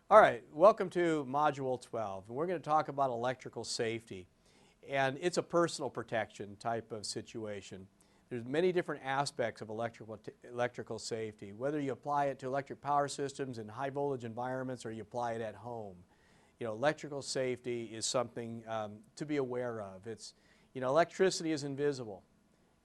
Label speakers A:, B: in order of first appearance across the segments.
A: All right, welcome to Module 12. And we're going to talk about electrical safety. And it's a personal protection type of situation. There's many different aspects of electrical safety, whether you apply it to electric power systems in high voltage environments or you apply it at home. You know, electrical safety is something to be aware of. Electricity is invisible.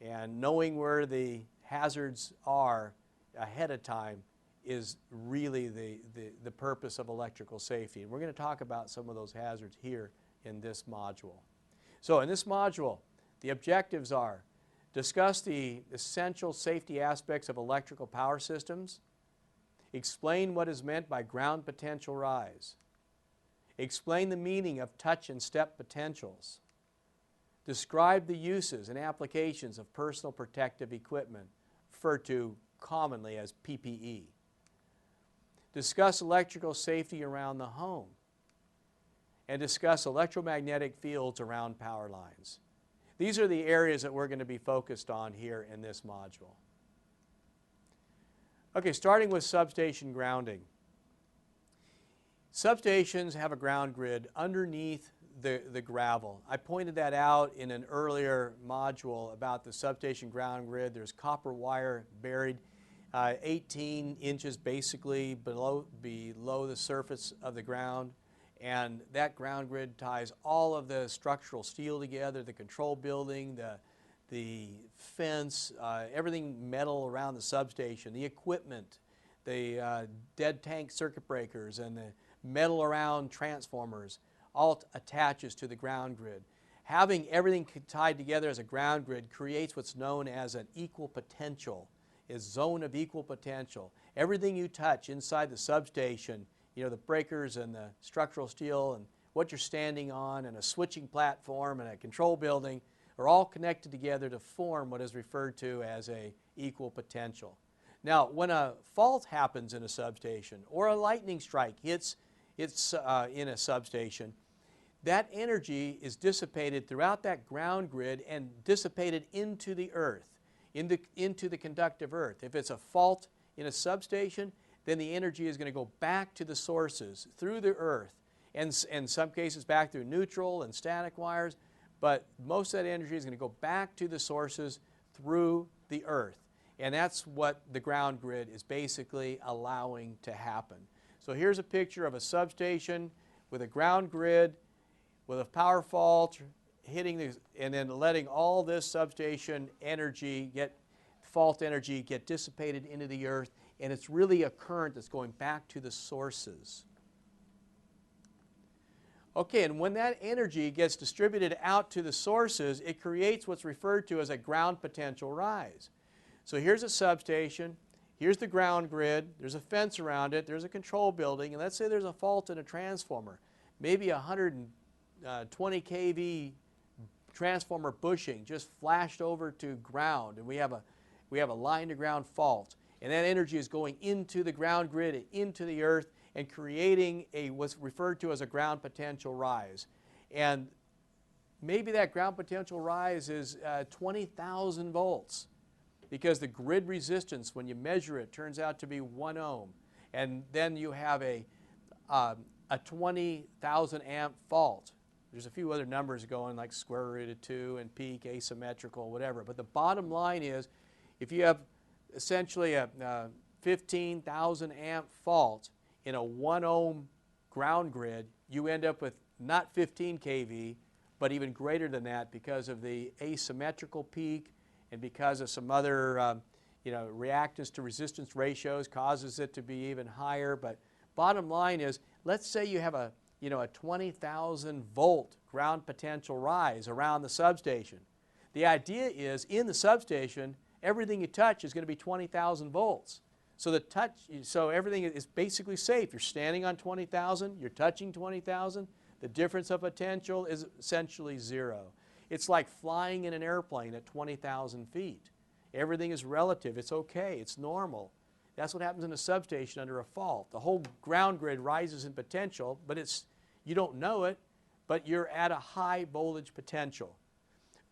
A: And knowing where the hazards are ahead of time is really the purpose of electrical safety. And we're going to talk about some of those hazards here in this module. So in this module, the objectives are discuss the essential safety aspects of electrical power systems, explain what is meant by ground potential rise, explain the meaning of touch and step potentials, describe the uses and applications of personal protective equipment, referred to commonly as PPE. Discuss electrical safety around the home, and discuss electromagnetic fields around power lines. These are the areas that we're going to be focused on here in this module. Okay, starting with substation grounding. Substations have a ground grid underneath the gravel. I pointed that out in an earlier module about the substation ground grid. There's copper wire buried 18 inches basically below the surface of the ground, and that ground grid ties all of the structural steel together, the control building, the fence, everything metal around the substation, the equipment, the dead tank circuit breakers, and the metal around transformers, all attaches to the ground grid. Having everything tied together as a ground grid creates what's known as an equal potential. Is zone of equal potential. Everything you touch inside the substation, you know, the breakers and the structural steel and what you're standing on and a switching platform and a control building are all connected together to form what is referred to as a equal potential. Now, when a fault happens in a substation or a lightning strike hits in a substation, that energy is dissipated throughout that ground grid and dissipated into the earth. Into the conductive earth. If it's a fault in a substation, then the energy is going to go back to the sources through the earth, and in some cases back through neutral and static wires, but most of that energy is going to go back to the sources through the earth. And that's what the ground grid is basically allowing to happen. So here's a picture of a substation with a ground grid with a power fault hitting and then letting all this substation energy fault energy get dissipated into the earth, and it's really a current that's going back to the sources. Okay, and when that energy gets distributed out to the sources, it creates what's referred to as a ground potential rise. So here's a substation, here's the ground grid, there's a fence around it, there's a control building, and let's say there's a fault in a transformer, maybe 120 kV transformer bushing just flashed over to ground, and we have a line to ground fault, and that energy is going into the ground grid and into the earth and creating what's referred to as a ground potential rise. And maybe that ground potential rise is 20,000 volts, because the grid resistance when you measure it turns out to be 1 ohm, and then you have a 20,000 amp fault. There's a few other numbers going like square root of 2 and peak, asymmetrical, whatever. But the bottom line is if you have essentially a 15,000 amp fault in a 1 ohm ground grid, you end up with not 15 kV, but even greater than that because of the asymmetrical peak and because of some other reactance to resistance ratios causes it to be even higher. But bottom line is, let's say you have a 20,000 volt ground potential rise around the substation. The idea is in the substation, everything you touch is going to be 20,000 volts. So everything is basically safe. You're standing on 20,000, you're touching 20,000. The difference of potential is essentially zero. It's like flying in an airplane at 20,000 feet. Everything is relative. It's okay. It's normal. That's what happens in a substation under a fault. The whole ground grid rises in potential, but you don't know it, but you're at a high voltage potential.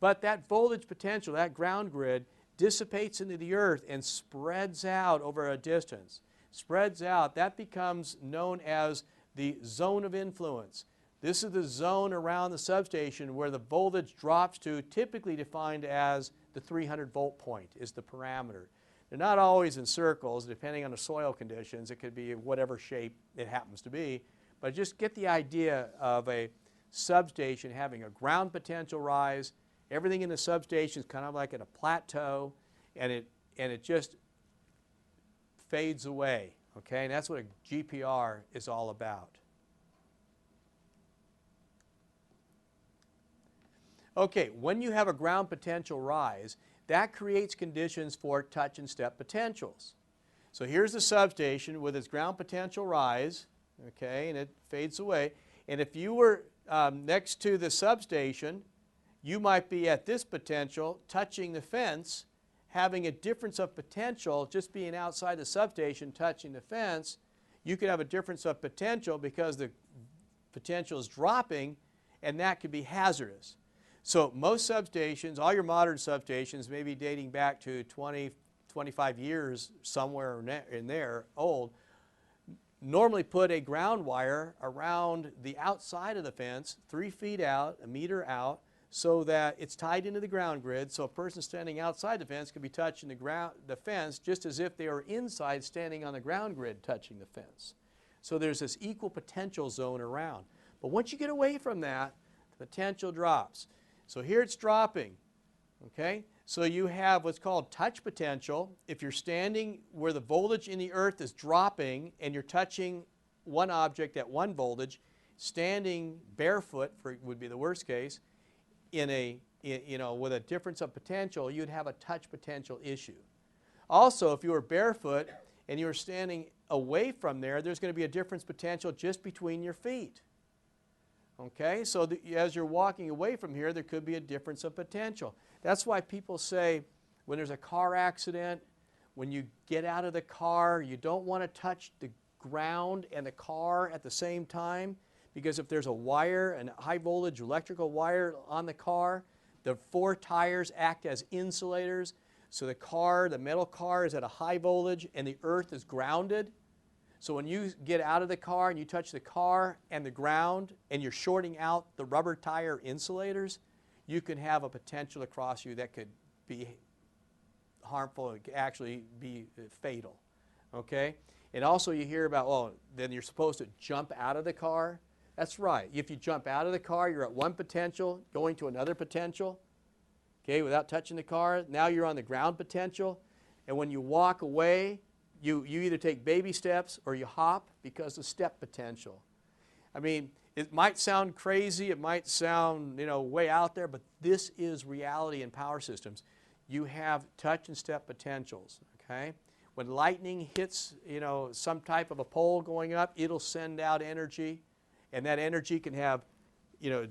A: But that voltage potential, that ground grid, dissipates into the earth and spreads out over a distance. Spreads out, that becomes known as the zone of influence. This is the zone around the substation where the voltage drops to, typically defined as the 300 volt point is the parameter. They're not always in circles, depending on the soil conditions. It could be whatever shape it happens to be. But just get the idea of a substation having a ground potential rise. Everything in the substation is kind of like at a plateau, and it just fades away. Okay, and that's what a GPR is all about. Okay, when you have a ground potential rise, that creates conditions for touch and step potentials. So here's the substation with its ground potential rise, okay, and it fades away. And if you were next to the substation, you might be at this potential, touching the fence, having a difference of potential, just being outside the substation, touching the fence. You could have a difference of potential because the potential is dropping, and that could be hazardous. So most substations, all your modern substations, maybe dating back to 20, 25 years, somewhere in there, old, normally put a ground wire around the outside of the fence, 3 feet out, a meter out, so that it's tied into the ground grid, so a person standing outside the fence could be touching the fence just as if they were inside standing on the ground grid touching the fence. So there's this equal potential zone around. But once you get away from that, the potential drops. So here it's dropping, okay? So you have what's called touch potential. If you're standing where the voltage in the earth is dropping and you're touching one object at one voltage, standing barefoot would be the worst case, with a difference of potential, you'd have a touch potential issue. Also, if you were barefoot and you were standing away from there, there's going to be a difference potential just between your feet. Okay, so as you're walking away from here, there could be a difference of potential. That's why people say when there's a car accident, when you get out of the car, you don't want to touch the ground and the car at the same time, because if there's a wire, a high voltage electrical wire on the car, the 4 tires act as insulators. So the metal car is at a high voltage and the earth is grounded. So when you get out of the car and you touch the car and the ground and you're shorting out the rubber tire insulators, you can have a potential across you that could be harmful, it could actually be fatal. Okay? And also you hear about, oh, then you're supposed to jump out of the car. That's right. If you jump out of the car, you're at one potential, going to another potential, okay, without touching the car. Now you're on the ground potential. And when you walk away, you either take baby steps or you hop because of step potential. I mean, it might sound crazy, it might sound, way out there, but this is reality in power systems. You have touch and step potentials, okay? When lightning hits, some type of a pole going up, it'll send out energy, and that energy can have,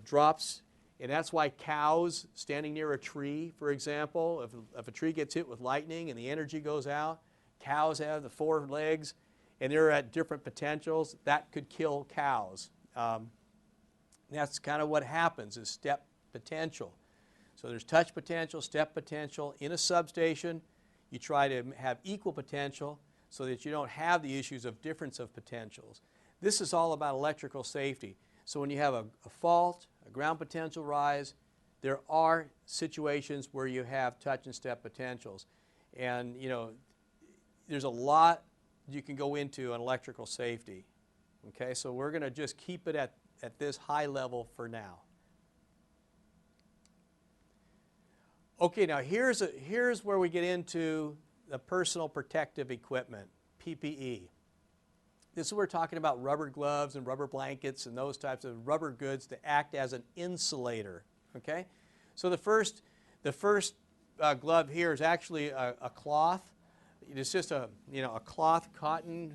A: drops, and that's why cows standing near a tree, for example, if a tree gets hit with lightning and the energy goes out, cows have the 4 legs, and they're at different potentials. That could kill cows. That's kind of what happens is step potential. So there's touch potential, step potential. In a substation, you try to have equal potential so that you don't have the issues of difference of potentials. This is all about electrical safety. So when you have a fault, a ground potential rise, there are situations where you have touch and step potentials. And, there's a lot you can go into on electrical safety. Okay, so we're going to just keep it at this high level for now. Okay, now here's where we get into the personal protective equipment, PPE. This is where we're talking about rubber gloves and rubber blankets and those types of rubber goods that act as an insulator. Okay, so the first glove here is actually a cloth. It's just a cloth, cotton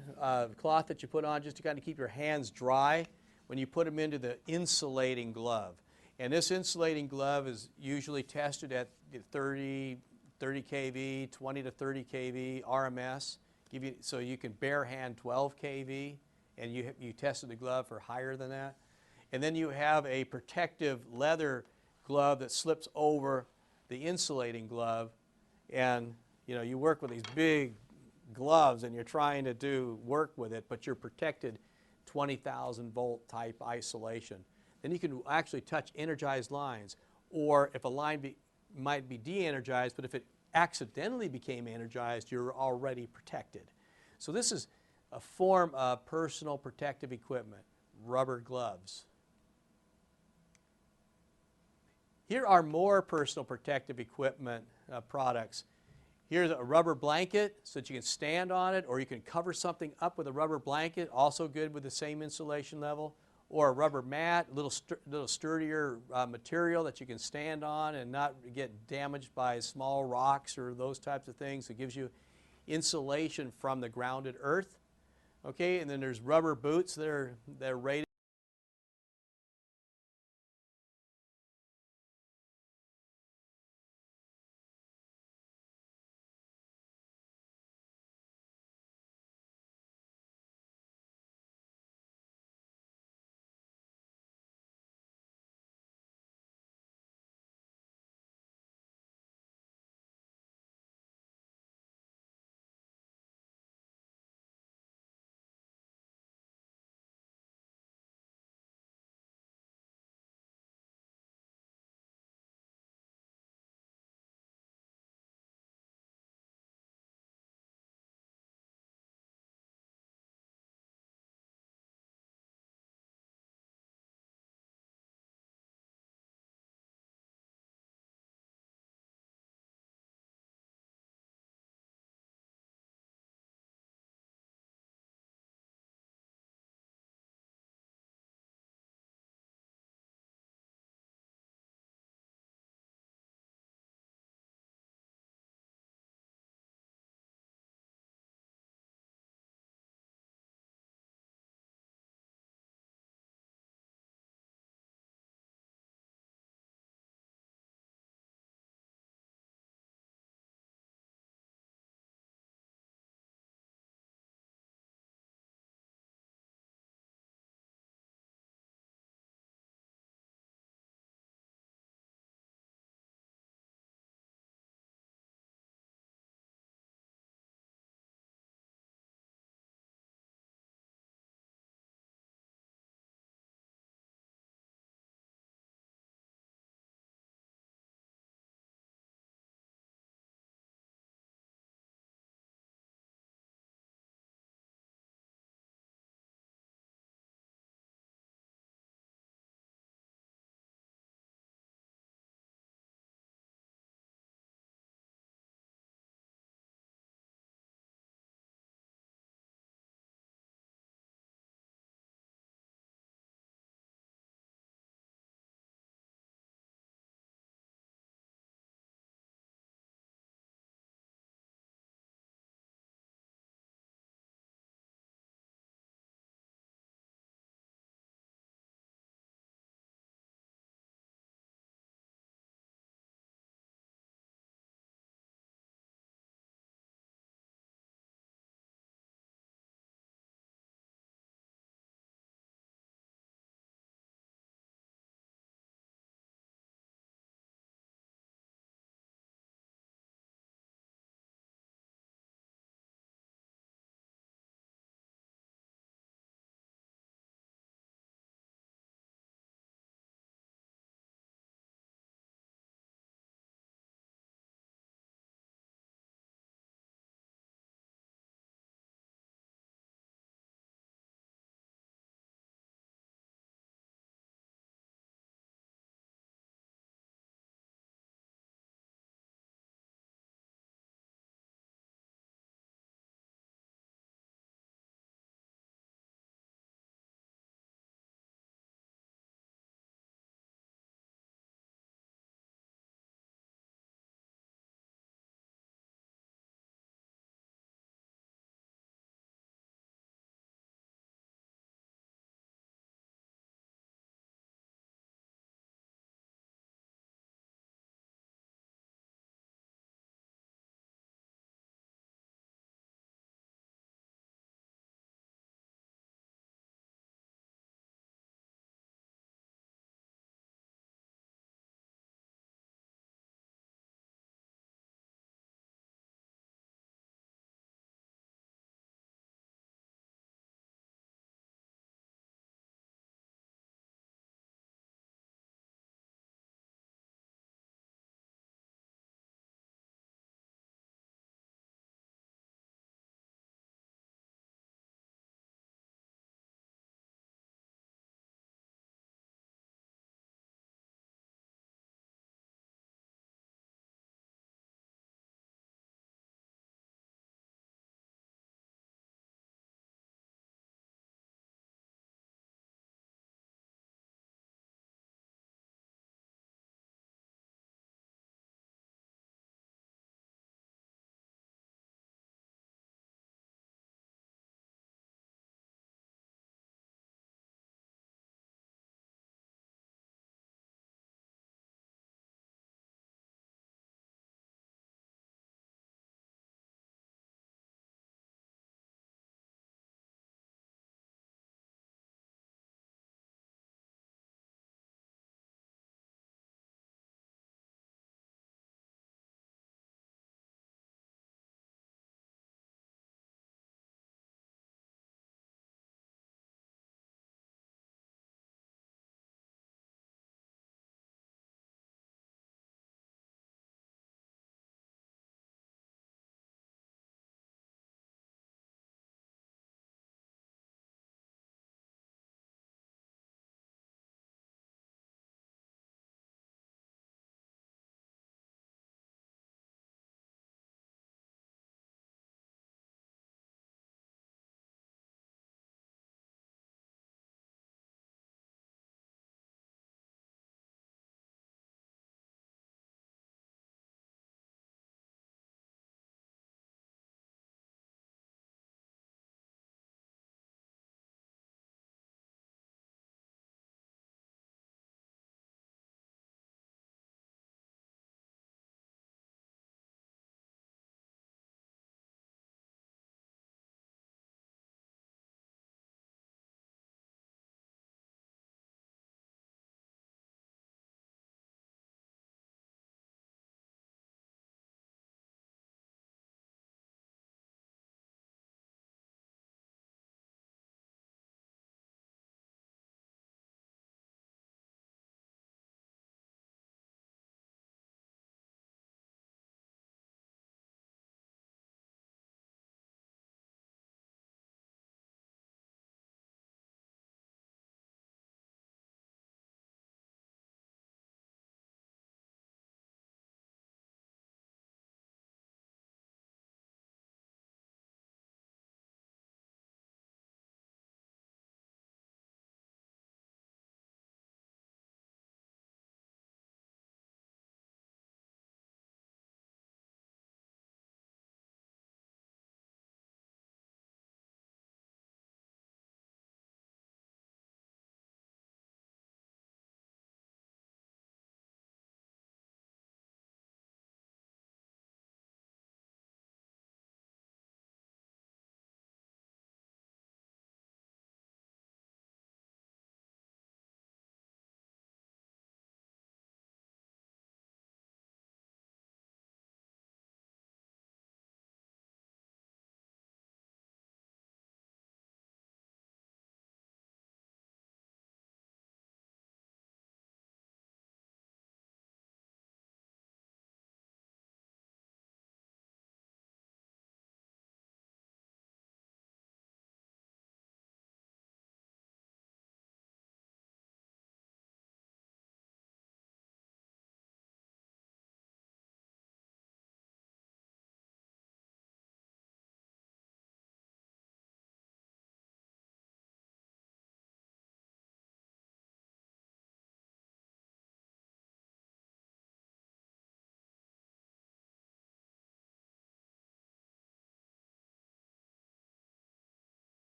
A: cloth that you put on just to kind of keep your hands dry when you put them into the insulating glove. And this insulating glove is usually tested at 30 kV, 20 to 30 kV RMS. So you can bare hand 12 kV, and you tested the glove for higher than that. And then you have a protective leather glove that slips over the insulating glove, and you work with these big gloves and you're trying to do work with it, but you're protected 20,000 volt type isolation. Then you can actually touch energized lines, or if a line might be de-energized, but if it accidentally became energized, you're already protected. So this is a form of personal protective equipment, rubber gloves. Here are more personal protective equipment products. Here's a rubber blanket so that you can stand on it, or you can cover something up with a rubber blanket, also good with the same insulation level, or a rubber mat, little sturdier material that you can stand on and not get damaged by small rocks or those types of things. It gives you insulation from the grounded earth. Okay, and then there's rubber boots that are rated